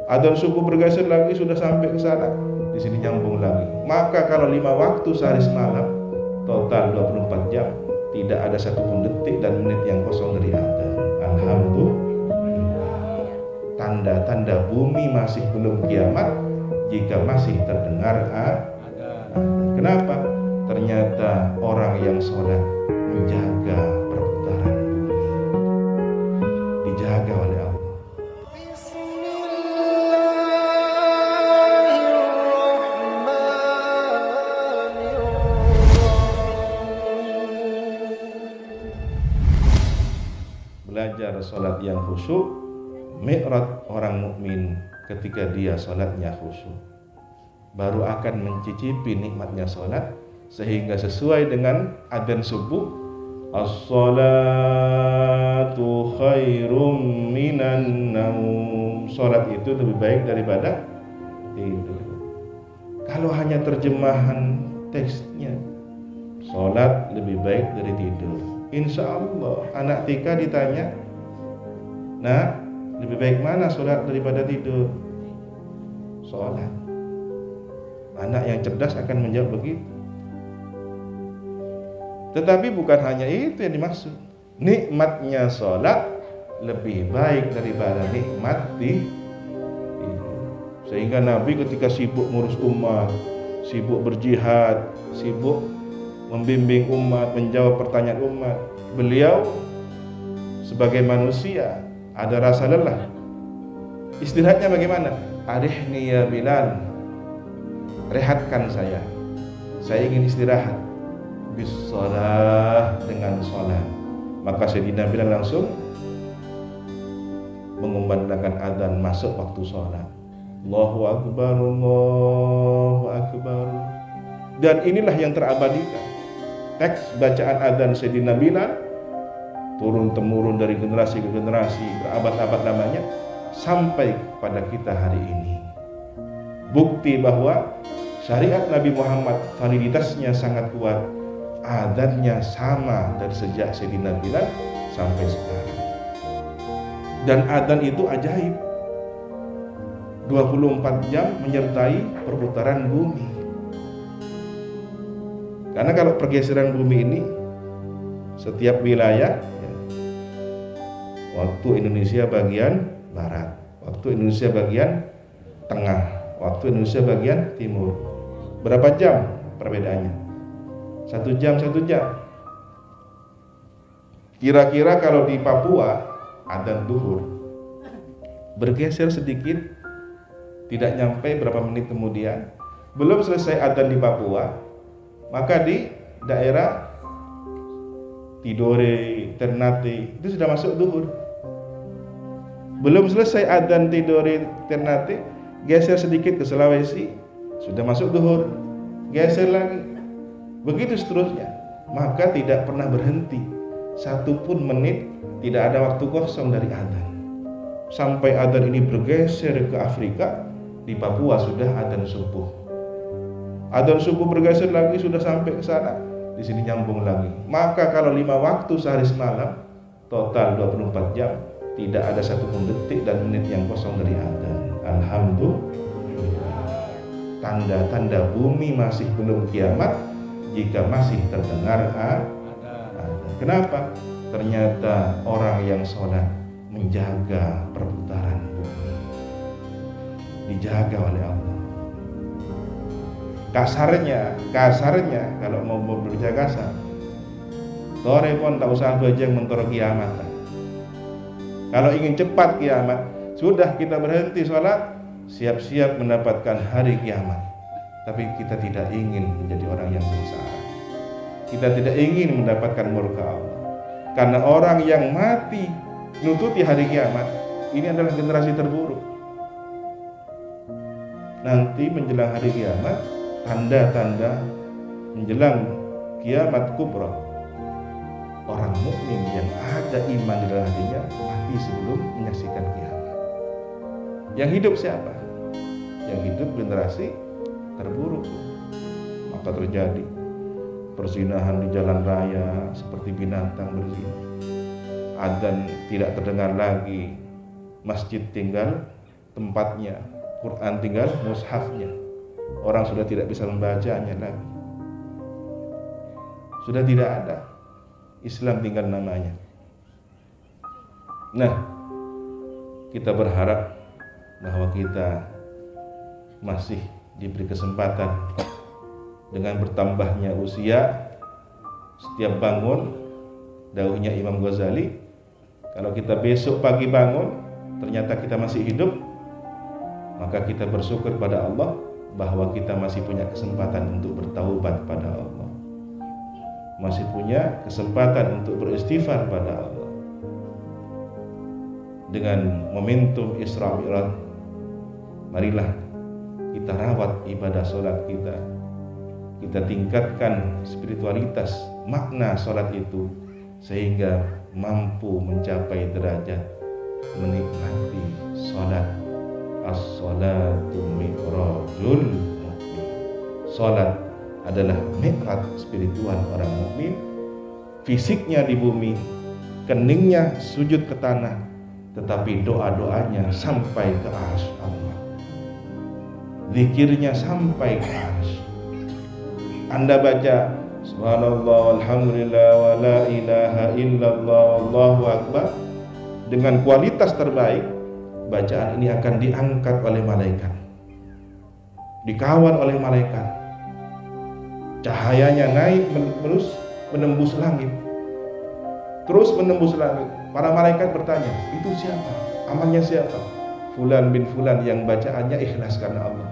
Adzan subuh bergeser lagi, sudah sampai ke sana, di sini nyambung lagi. Maka kalau 5 waktu sehari semalam, total 24 jam, tidak ada satupun detik dan menit yang kosong dari adzan. Alhamdulillah. Tanda-tanda bumi masih belum kiamat jika masih terdengar adzan. Kenapa? Ternyata orang yang sholat menjaga perputaran bumi, dijaga oleh Allah. Belajar sholat yang khusyuk, mi'raj orang mukmin ketika dia sholatnya khusyuk, baru akan mencicipi nikmatnya sholat, sehingga sesuai dengan adzan subuh, as-salatu khairum minan naum, sholat itu lebih baik daripada tidur. Kalau hanya terjemahan teksnya, sholat lebih baik dari tidur, insya Allah anak Tika ditanya, nah lebih baik mana sholat daripada tidur? Sholat. Anak yang cerdas akan menjawab begitu. Tetapi bukan hanya itu yang dimaksud. Nikmatnya sholat lebih baik daripada nikmat tidur. Sehingga Nabi ketika sibuk ngurus umat, sibuk berjihad, sibuk membimbing umat, menjawab pertanyaan umat, beliau sebagai manusia ada rasa lelah. Istirahatnya bagaimana? Arihni ya Bilal, rehatkan saya ingin istirahat. Bisalah, dengan sholat. Maka Sayyidina Bilal langsung mengumandangkan adzan masuk waktu sholat. Allahu Akbar, Allahu Akbar. Dan inilah yang terabadikan. Teks bacaan adzan Sayyidina Bilal turun temurun dari generasi ke generasi, berabad-abad lamanya, sampai pada kita hari ini. Bukti bahwa syariat Nabi Muhammad validitasnya sangat kuat. Adzannya sama dari sejak Sayyidina Bilal sampai sekarang. Dan adzan itu ajaib, 24 jam menyertai perputaran bumi. Karena kalau pergeseran bumi ini setiap wilayah, waktu Indonesia bagian barat, waktu Indonesia bagian tengah, waktu Indonesia bagian timur, berapa jam perbedaannya? 1 jam. Kira-kira kalau di Papua adzan duhur bergeser sedikit, tidak nyampe berapa menit kemudian, belum selesai adzan di Papua, maka di daerah Tidore, Ternate itu sudah masuk duhur. Belum selesai adzan Tidore, Ternate, geser sedikit ke Sulawesi, sudah masuk duhur, geser lagi, begitu seterusnya. Maka tidak pernah berhenti, satupun menit tidak ada waktu kosong dari adzan. Sampai adzan ini bergeser ke Afrika, di Papua sudah adzan subuh. Adzan subuh bergeser lagi, sudah sampai ke sana, di sini nyambung lagi. Maka kalau 5 waktu sehari semalam, total 24 jam, tidak ada satupun detik dan menit yang kosong dari adzan. Alhamdulillah. Tanda-tanda bumi masih belum kiamat jika masih terdengar adzan. Kenapa? Ternyata orang yang sholat menjaga perputaran bumi, dijaga oleh Allah. Kasarnya kalau mau berbicara kasar, tore pun tak usah bajang mentoro kiamat. Kalau ingin cepat kiamat, sudah kita berhenti sholat, siap-siap mendapatkan hari kiamat. Tapi kita tidak ingin menjadi orang yang sengsara. Kita tidak ingin mendapatkan murka Allah. Karena orang yang mati nututi hari kiamat, ini adalah generasi terburuk. Nanti menjelang hari kiamat, tanda-tanda menjelang kiamat kubra, orang mukmin yang ada iman di dalam hatinya mati sebelum menyaksikan kiamat. Yang hidup siapa? Yang hidup generasi terburuk. Maka terjadi perzinahan di jalan raya seperti binatang berzina. Adzan tidak terdengar lagi, masjid tinggal tempatnya. Quran tinggal mushafnya. Orang sudah tidak bisa membacanya lagi. Sudah tidak ada. Islam tinggal namanya. Nah, kita berharap bahwa kita masih diberi kesempatan dengan bertambahnya usia. Setiap bangun, dawuhnya Imam Ghazali, kalau kita besok pagi bangun ternyata kita masih hidup, maka kita bersyukur pada Allah bahwa kita masih punya kesempatan untuk bertaubat pada Allah, masih punya kesempatan untuk beristighfar pada Allah. Dengan momentum Isra Mi'raj, marilah kita rawat ibadah sholat kita. Kita tingkatkan spiritualitas makna sholat itu sehingga mampu mencapai derajat menikmati sholat. As-sholatu mi'rajul mu'min. Sholat adalah mi'raj spiritual orang mukmin. Fisiknya di bumi, keningnya sujud ke tanah, tetapi doa-doanya sampai ke arsy Allah. Zikirnya sampai ke arsy. Anda baca subhanallah walhamdulillah wa la ilaha illallah wallahu akbar dengan kualitas terbaik, bacaan ini akan diangkat oleh malaikat, dikawal oleh malaikat, cahayanya naik terus menembus langit, terus menembus langit. Para malaikat bertanya, itu siapa? Amalnya siapa? Fulan bin Fulan yang bacaannya ikhlas karena Allah.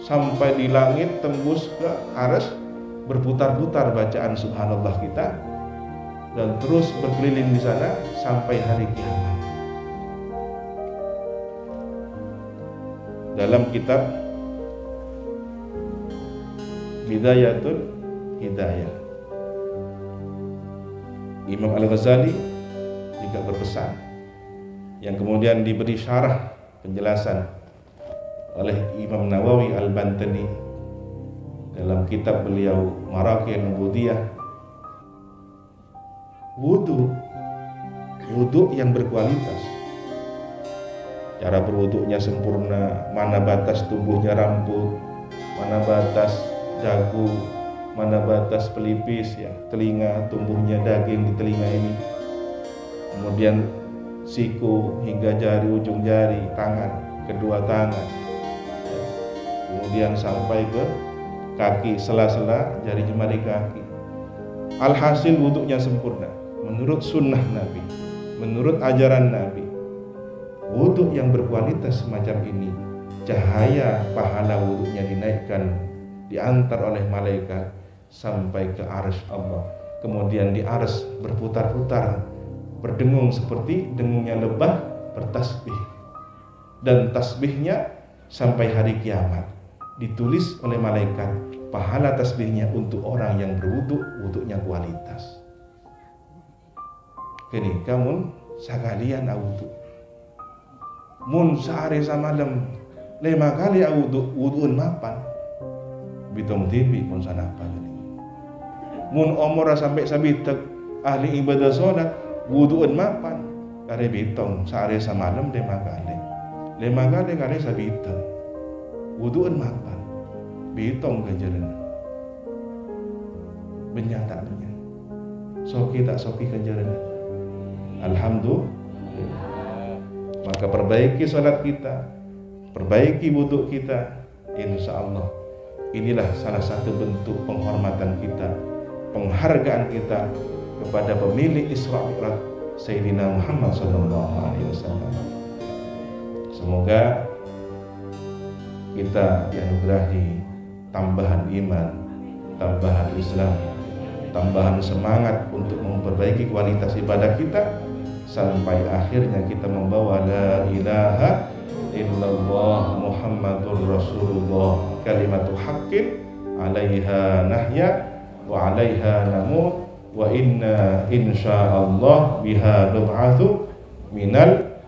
Sampai di langit tembus ke arsy, berputar-putar bacaan subhanallah kita, dan terus berkeliling di sana sampai hari kiamat. Dalam kitab Bidayatul Hidayah, Imam Al-Ghazali juga berpesan, yang kemudian diberi syarah penjelasan oleh Imam Nawawi Al-Bantani dalam kitab beliau Maraqiyun Nubudiyah. Wudu yang berkualitas, cara berwudunya sempurna, mana batas tubuhnya rambut, mana batas dagu, mana batas pelipis ya, telinga, tumbuhnya daging di telinga ini, kemudian siku hingga jari, ujung jari, tangan, kedua tangan, kemudian sampai ke kaki, sela-sela jari jemari kaki. Alhasil wudunya sempurna menurut sunnah Nabi, menurut ajaran Nabi. Wudu yang berkualitas semacam ini, cahaya pahala wudunya dinaikkan, diantar oleh malaikat sampai ke arsy Allah. Kemudian di arsy berputar-putar, berdengung seperti dengungnya lebah bertasbih, dan tasbihnya sampai hari kiamat ditulis oleh malaikat pahala tasbihnya untuk orang yang berwudu, wudunya kualitas. Kini kamu sekalian wudu, mun sehari semalam 5 kali wuduun mapan, bitung tibi pun sanapa gini. Mun umur sampai sabitek ahli ibadah sholat wuduun mapan, kare bitung sehari semalam 5 kali. 5 kali kare sabitek wuduun mapan, bitung kejalan. Benyata benyata. Soki tak soki kejalan. Alhamdulillah. Maka perbaiki sholat kita, perbaiki wudu kita, insya Allah inilah salah satu bentuk penghormatan kita, penghargaan kita kepada pemilik Isra Mi'raj Sayyidina Muhammad SAW. Semoga kita dianugerahi tambahan iman, tambahan Islam, tambahan semangat untuk memperbaiki kualitas ibadah kita, sampai akhirnya kita membawa la ilaha illallah Muhammadur Rasulullah, kalimatu haqqin alaiha nahya wa alaiha namut wa inna insyaallah biha nub'atsu minal